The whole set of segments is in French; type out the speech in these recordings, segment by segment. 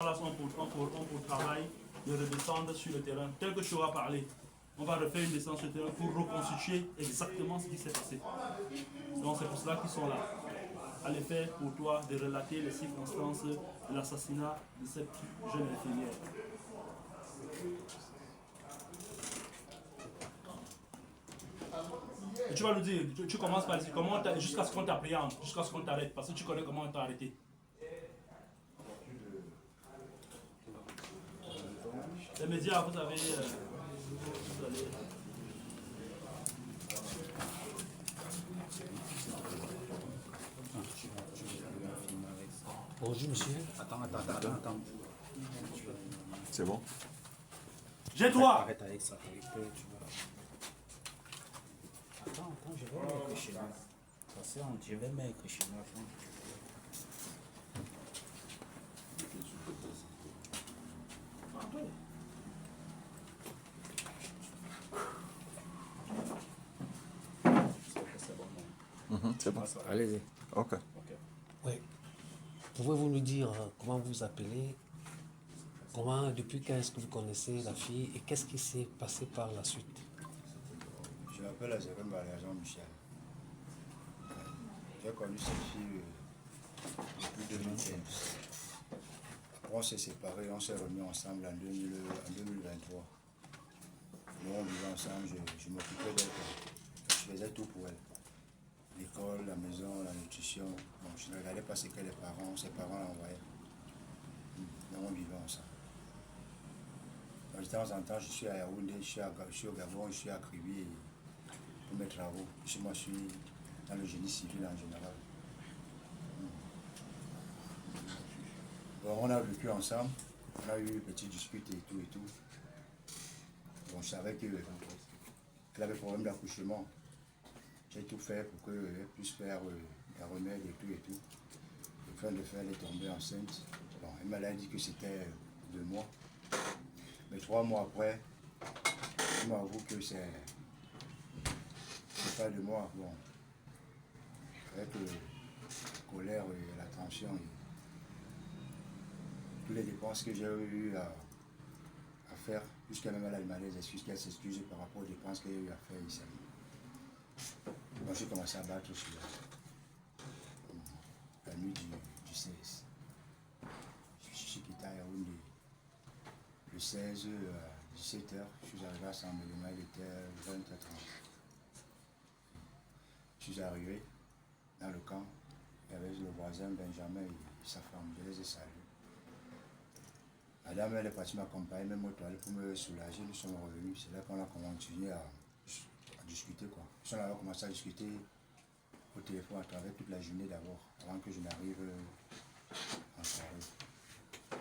place, on travaille de redescendre sur le terrain. Tel que Chora a parlé, on va refaire une descente sur le terrain pour reconstituer exactement ce qui s'est passé. Donc c'est pour cela qu'ils sont là. À l'effet pour toi de relater les circonstances de l'assassinat de cette jeune infirmière. Et tu vas nous dire, tu commences par dire comment jusqu'à ce qu'on t'appréhende, jusqu'à ce qu'on t'arrête, parce que tu connais comment on t'a arrêté. Les médias, vous avez... vous allez... Bonjour monsieur. Attends. C'est bon? Jette-toi! Arrête avec ça. Attends, je vais mettre chez moi. Je vais mettre chez moi. C'est bon. Allez-y. Ok. Oui. Pouvez-vous nous dire comment vous vous appelez, depuis quand est-ce que vous connaissez la fille et qu'est-ce qui s'est passé par la suite? Je m'appelle Azerem Jean-Michel. J'ai connu cette fille depuis 2015. Après, on s'est séparés, on s'est remis ensemble en 2023. Nous, on vivait ensemble, je m'occupais d'elle. Je faisais tout pour elle. L'école, la maison, la nutrition. Bon, je ne regardais pas ce que ses parents l'envoyaient. Donc, on vivait ensemble. Donc, de temps en temps, je suis à Yaoundé, je suis au Gabon, je suis à Kribi pour mes travaux. Moi, je suis dans le génie civil en général. Bon, on a vécu ensemble, on a eu une petite dispute et tout. Bon, je savais qu'elle avait problème d'accouchement. J'ai tout fait pour qu'elle puisse faire un remède et tout. Le fin de faire, elle est tombée enceinte. Bon, elle m'a dit que c'était 2 mois. Mais 3 mois après, elle m'avoue que c'est pas 2 mois. Bon, avec la colère et la tension, toutes les dépenses que j'ai eu à faire, jusqu'à même elle m'a des excuses, qu'elle s'excuse par rapport aux dépenses qu'elle a eu à faire ici. Moi, j'ai commencé à battre sur la nuit du 16. Je suis quitté à Yaoundé le 16 à 17h. Je suis arrivé à Saint-Méléma, il était 20h30. Je suis arrivé dans le camp, il y avait le voisin Benjamin et sa femme, je les ai salués. Madame, elle est partie m'accompagner, même au toilette pour me soulager, nous sommes revenus. C'est là qu'on a continué à discuter. Nous sommes là, on a commencé à discuter au téléphone à travers toute la journée d'abord, avant que je n'arrive en soirée. On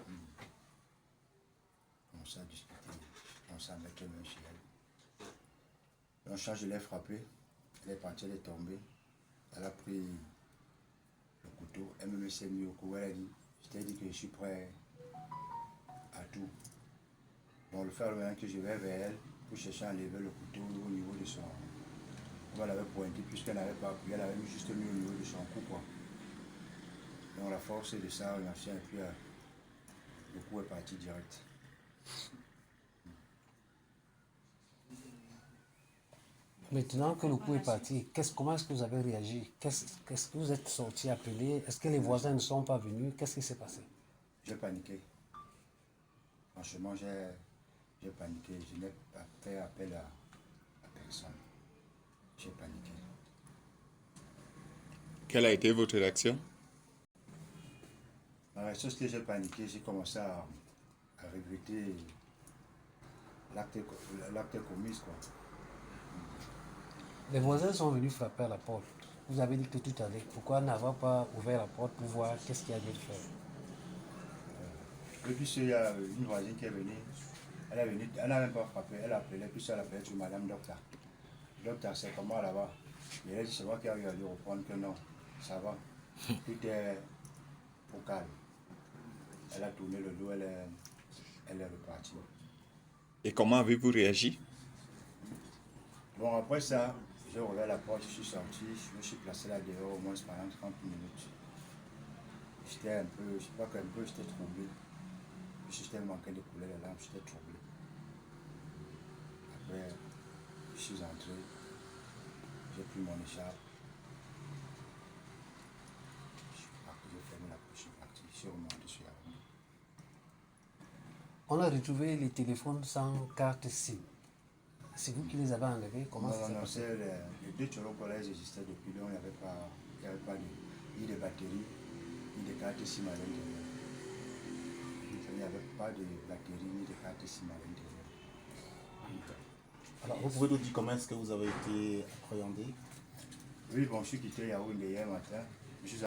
commençait à discuter, on commençait à mettre les mains chez elle. Donc, quand je l'ai frappée, elle est partie, elle est tombée. Elle a pris le couteau, elle me s'est mis au cou, elle a dit, je t'ai dit que je suis prêt à tout. Bon, le faire maintenant que je vais vers elle pour chercher à enlever le couteau au niveau de son... Comme elle avait pointé, puisqu'elle n'avait pas appuyé, elle avait juste mis au niveau de son cou, quoi. Donc la force de ça, on a fait et puis le coup est parti direct. Maintenant que le coup est parti, comment est-ce que vous avez réagi? Qu'est-ce que vous êtes sorti appeler? Est-ce que les voisins ne sont pas venus? Qu'est-ce qui s'est passé? J'ai paniqué. Franchement, j'ai paniqué. Je n'ai pas fait appel à personne. J'ai paniqué. Quelle a été votre réaction? Ma réaction, c'est que j'ai paniqué. J'ai commencé à regretter l'acte commis, quoi. Les voisins sont venus frapper à la porte. Vous avez dit que tout allait. Pourquoi n'avoir pas ouvert la porte pour voir qu'est-ce qu'il y avait de faire? Et puis, il y a une voisine qui est venue. Elle n'a même pas frappé. Elle a appelé, puis elle a appelé sur Madame Docteur. Docteur, c'est comment là-bas? Et elle dit, c'est moi qui a eu à lui reprendre que non, ça va. Tout est au calme. Elle a tourné le dos, elle est repartie. Et comment avez-vous réagi? Bon, après ça, j'ai ouvert la porte, je suis sorti, je me suis placé là dehors au moins pendant 30 minutes. J'étais un peu, je sais pas qu'un peu, j'étais troublé. système manquait de couleur, la lampe, j'étais troublé. Après, je suis entré, j'ai pris mon écharpe. Je suis parti, j'ai fermé la porte, je suis parti, je suis remonté sur la route. On a retrouvé les téléphones sans carte SIM. C'est vous qui les avez enlevés? Comment ça s'est Non, passé? les deux Tcholokola existaient depuis, donc il n'y avait pas ni de batterie, ni de carte SIM à l'intérieur. Il n'y avait pas de batterie, ni de carte SIM à l'intérieur. Alors, vous pouvez nous dire comment est-ce que vous avez été appréhendé? Oui, bon, je suis quitté Yaoundé hier matin. Je suis